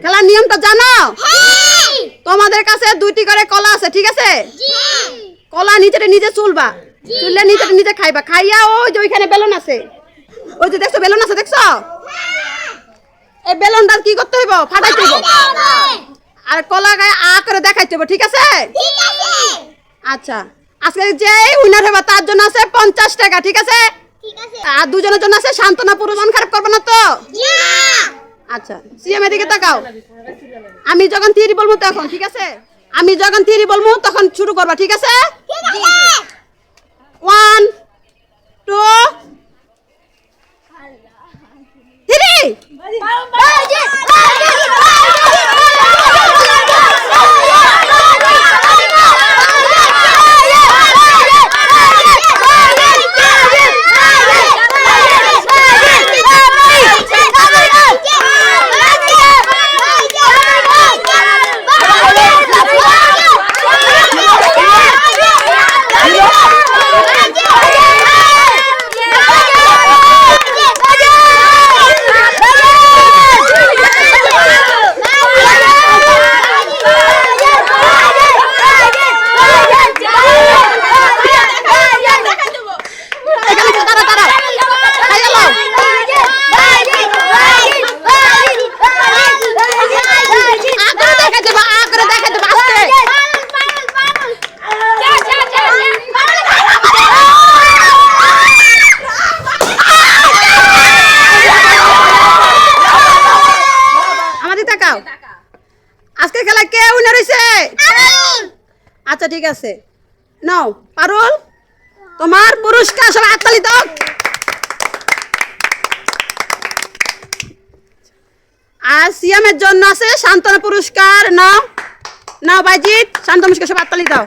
খেলার নিয়মটা জানো? তোমাদের কাছে 2টি করে কলা আছে, ঠিক আছে? কলা নিজেটা নিজে চুলবা, চুললে নিজেটা নিজে খাইবা, খাইয়া ওই যে ওইখানে বেলুন আছে, ওই যে দেখছো বেলুন আছে, দেখছো? এই বেলুনটা কি করতে হইব? ফাটাইতে হইব, আর কলা গায়ে আ করে দেখাইতে হইব, ঠিক আছে? আচ্ছা, আজকে যে উইনার হবে তার জন্য আছে 50 টাকা, ঠিক আছে? আর দুজনের জন্য আছে সান্ত্বনা, পুরো মন খারাপ করবে না তো? আচ্ছা, সিএম এদিকে তাকাও। আমি যখন থিওরি বলবো তখন, ঠিক আছে? আমি যখন থিওরি বলবো তখন শুরু করবা, ঠিক আছে? 1 2 3 আজকে খেলা কে উইনার হইছে? আচ্ছা ঠিক আছে, নাও পারুল, তোমার পুরস্কার, সবাই হাততালি দাও। আর সিএমের জন্য আছে সান্ত্বনা পুরস্কার, নাও নাও বাইজিৎ, সান্ত্বনা পুরস্কার, সবাই হাততালি দাও।